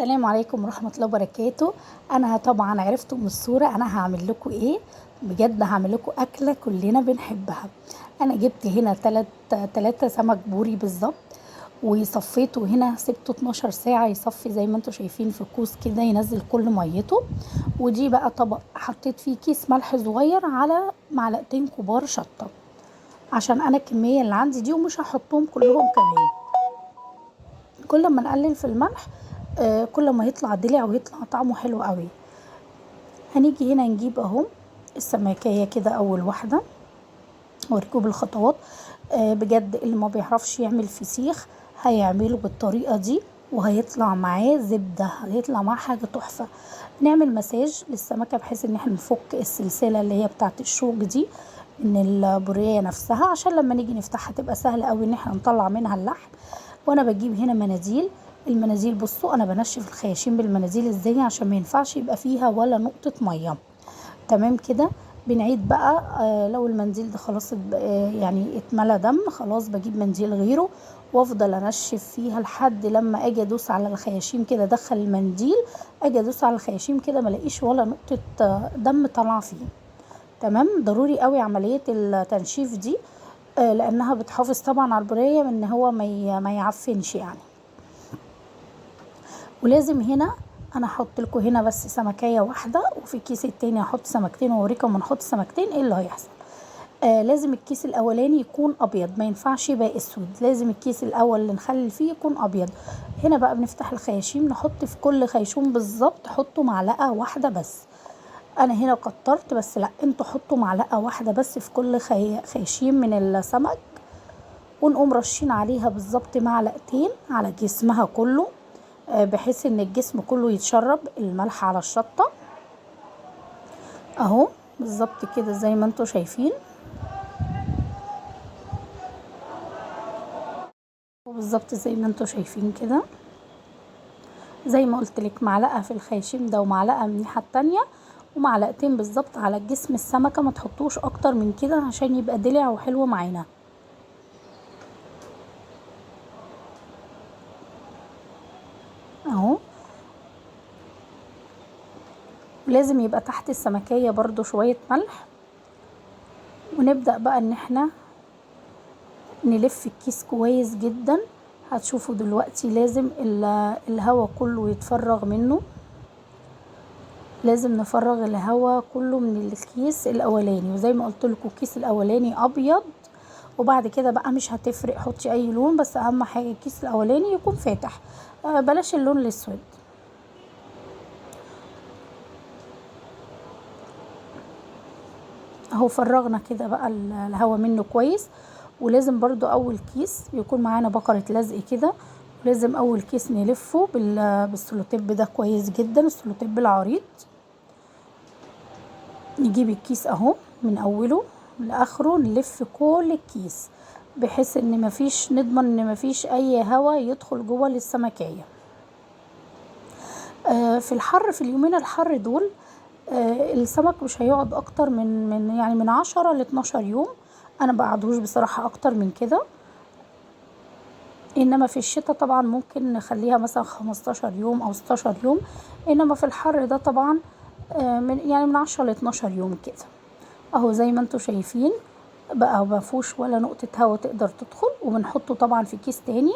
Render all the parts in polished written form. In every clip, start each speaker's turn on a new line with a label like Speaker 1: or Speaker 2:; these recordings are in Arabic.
Speaker 1: السلام عليكم ورحمة الله وبركاته. انا طبعا عرفتوا من الصورة انا هعمل لكم ايه. بجد هعمل لكم اكلة كلنا بنحبها. انا جبت هنا تلاتة سمك بوري بالظبط، وصفيته هنا سبته 12 ساعة يصفي زي ما انتم شايفين في كوس كده ينزل كل ميته. ودي بقى طبق حطيت فيه كيس ملح صغير على معلقتين كبار شطة، عشان انا الكمية اللي عندي دي ومش هحطهم كلهم كمان. كل ما نقلل في الملح كل ما يطلع دلع ويطلع طعمه حلو قوي. هنيجي هنا نجيب اهو السماكية كده اول واحدة اوريكم بالخطوات. بجد اللي ما بيعرفش يعمل فسيخ هيعمله بالطريقة دي وهيطلع معاه زبدة، هيطلع معاه حاجة تحفة. نعمل مساج للسمكة بحيث ان احنا نفك السلسلة اللي هي بتاعت الشوك دي من البورية نفسها، عشان لما نيجي نفتحها تبقى سهلة قوي ان احنا نطلع منها اللحم. وانا بجيب هنا مناديل. المناديل بصوا انا بنشف الخياشيم بالمناديل ازاي عشان ما ينفعش يبقى فيها ولا نقطة مية. تمام كده. بنعيد بقى لو المنديل ده خلاص يعني اتملى دم، خلاص بجيب منديل غيره وافضل انشف فيها لحد لما اجي ادوس على الخياشيم كده، ادخل المنديل اجي ادوس على الخياشيم كده ملاقيش ولا نقطة دم طالعه فيه. تمام. ضروري قوي عملية التنشيف دي لانها بتحافظ طبعا على البورية ان هو ما يعفنش يعني. ولازم هنا انا احط لكم هنا بس سمكية واحدة، وفي الكيس التاني احط سمكتين واوريكم لما نحط سمكتين ايه اللي هيحصل. لازم الكيس الاولاني يكون ابيض، ما ينفعش يبقى اسود، لازم الكيس الاول اللي نخلي فيه يكون ابيض. هنا بقى بنفتح الخياشيم نحط في كل خيشوم بالظبط حطوا معلقة واحدة بس. انا هنا كترت بس لا، انتوا حطوا معلقة واحدة بس في كل خيشيم من السمك، ونقوم رشين عليها بالظبط معلقتين على جسمها كله بحيث ان الجسم كله يتشرب الملح على الشطة اهو بالظبط كده زي ما انتوا شايفين. وبالظبط زي ما انتوا شايفين كده، زي ما قلت لك معلقة في الخيشيم ده ومعلقة من الناحية التانية ومعلقتين بالظبط على جسم السمكة، ما تحطوش اكتر من كده عشان يبقى دلع وحلو معانا اهو. لازم يبقى تحت السمكية برضو شوية ملح. ونبدأ بقى ان احنا نلف الكيس كويس جدا. هتشوفوا دلوقتي لازم الهواء كله يتفرغ منه، لازم نفرغ الهواء كله من الكيس الاولاني. وزي ما قلت لكم الكيس الاولاني ابيض، وبعد كده بقى مش هتفرق حطي اي لون، بس اهم حاجه الكيس الاولاني يكون فاتح بلاش اللون الاسود اهو. فرغنا كده بقى الهواء منه كويس. ولازم برضو اول كيس يكون معانا بقرة لزق كده، ولازم اول كيس نلفه بالسلوتيب ده كويس جدا، السلوتيب العريض. نجيب الكيس اهو من اوله لاخره نلف كل الكيس بحيث ان مفيش، نضمن ان مفيش اي هواء يدخل جوه للسمكية. في الحر، في اليومين الحر دول السمك مش هيقعد اكتر من يعني من 10 ل 12 يوم. انا بقعدهوش بصراحة اكتر من كده، انما في الشتاء طبعا ممكن نخليها مثلا 15 يوم او 16 يوم، انما في الحر ده طبعا من 10 ل 12 يوم كده اهو. زي ما انتوا شايفين بقى مفيهوش ولا نقطة هوا تقدر تدخل. وبنحطه طبعا في كيس تاني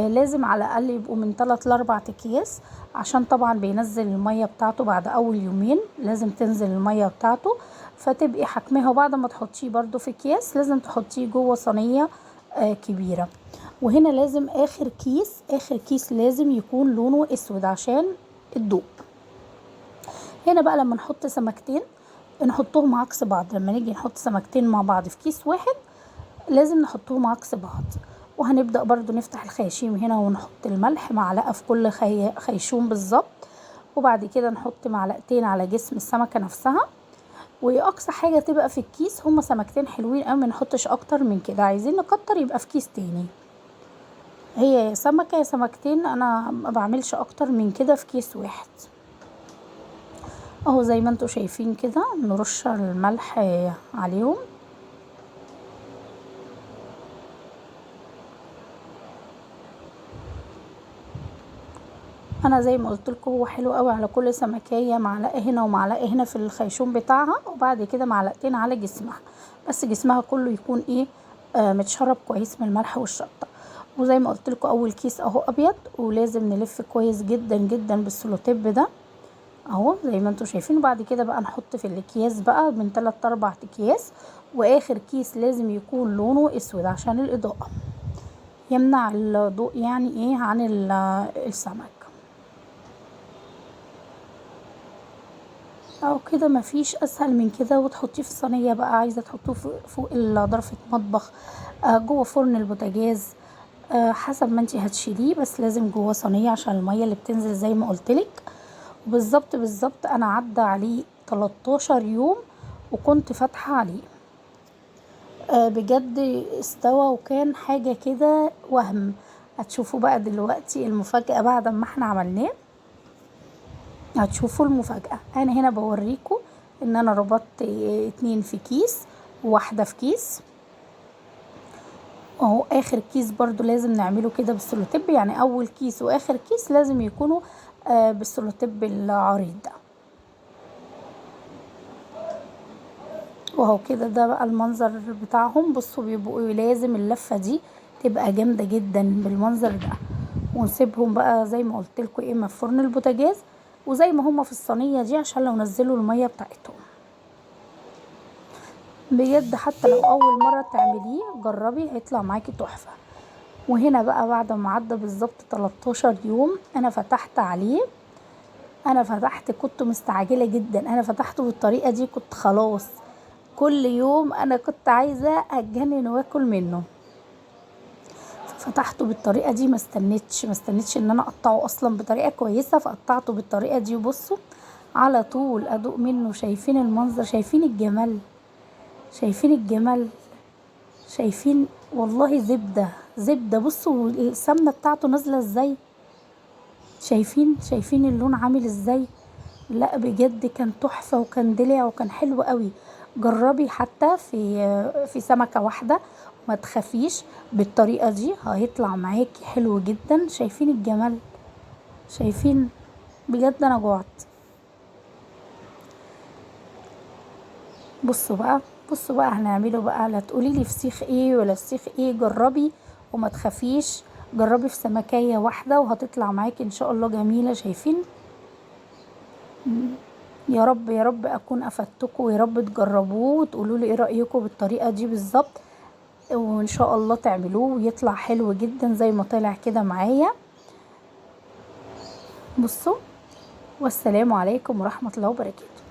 Speaker 1: لازم على الاقل يبقوا من 3 ل 4 اكياس، عشان طبعا بينزل المية بتاعته بعد اول يومين، لازم تنزل المية بتاعته فتبقي حكمها. وبعد ما تحطيه برضو في اكياس لازم تحطيه جوه صينية كبيرة. وهنا لازم اخر كيس لازم يكون لونه اسود عشان الضوء. هنا بقى لما نحط سمكتين نحطهم عكس بعض، لما نيجي نحط سمكتين مع بعض في كيس واحد لازم نحطهم عكس بعض. وهنبدأ برضو نفتح الخياشيم هنا ونحط الملح معلقة في كل خيشوم بالظبط، وبعد كده نحط معلقتين على جسم السمكة نفسها. واقصى حاجة تبقى في الكيس هما سمكتين حلوين قوي، ما نحطش اكتر من كده، عايزين نكتر يبقى في كيس تاني. هي سمكة يا سمكتين، انا ما بعملش اكتر من كده في كيس واحد اهو. زي ما انتوا شايفين كده نرش الملح عليهم انا زي ما قلت لكم هو حلو قوي على كل سمكية، معلقة هنا ومعلقة هنا في الخيشوم بتاعها، وبعد كده معلقتين على جسمها، بس جسمها كله يكون ايه متشرب كويس من الملح والشطة. وزي ما قلت لكم اول كيس اهو ابيض، ولازم نلف كويس جدا جدا بالسلوتيب ده اهو زي ما انتم شايفين. وبعد كده بقى نحط في الاكياس بقى من 3 4 اكياس، واخر كيس لازم يكون لونه اسود عشان الاضاءة، يمنع الضوء يعني ايه عن السمك. او كده مفيش اسهل من كده. وتحطيه في الصينيه بقى، عايزه تحطوه فوق ظرفه مطبخ، جوه فرن البوتاجاز، حسب ما انتي هتشيليه، بس لازم جوه صينيه عشان الميه اللي بتنزل زي ما قلتلك. بالظبط بالظبط انا عدى عليه 13 يوم وكنت فاتحه عليه، بجد استوى وكان حاجه كده وهم. هتشوفوا بقى دلوقتي المفاجاه بعد ما احنا عملناه، هتشوفوا المفاجأة. انا هنا بوريكم ان انا ربطت 2 في كيس وواحدة في كيس اهو. اخر كيس برضو لازم نعمله كده بالسلوتيب، يعني اول كيس واخر كيس لازم يكونوا بالسلوتيب العريض ده. وهو كده ده بقى المنظر بتاعهم. بصوا بيبقوا لازم اللفة دي تبقى جامدة جدا بالمنظر ده. ونسيبهم بقى زي ما قلت لكم اما في فرن البوتاجاز وزي ما هما في الصينية دي عشان لو نزلوا المية بتاعتهم. بجد حتى لو اول مرة تعمليه جربي هيطلع معاكي تحفة. وهنا بقى بعد ما عدى بالظبط 13 يوم انا فتحت عليه. كنت مستعجلة جدا، انا فتحته بالطريقة دي، كنت خلاص كل يوم انا كنت عايزة اتجنن واكل منه. فتحته بالطريقة دي، ما استنيتش ان انا اقطعه اصلا بطريقة كويسة، فقطعته بالطريقة دي. وبصوا على طول ادوق منه. شايفين المنظر؟ شايفين الجمال؟ شايفين الجمال؟ شايفين؟ والله زبدة زبدة. بصوا السمنة بتاعته نازلة ازاي، شايفين اللون عامل ازاي؟ لا بجد كان تحفة وكان دلع وكان حلو قوي. جربي حتى في سمكة واحدة ما تخافيش، بالطريقة دي هيطلع معاكي حلو جدا. شايفين الجمال؟ شايفين؟ بجد انا جوعت. بصوا بقى هنعمله بقى. لا تقولي لي فسيخ ايه ولا فسيخ ايه، جربي وما تخافيش. جربي في سمكية واحدة وهتطلع معاكي ان شاء الله جميلة. شايفين؟ يا رب يا رب اكون افدتكم، ويا رب تجربوه وتقولوا لي ايه رايكم بالطريقه دي بالظبط، وان شاء الله تعملوه ويطلع حلو جدا زي ما طلع كده معايا. بصوا، والسلام عليكم ورحمه الله وبركاته.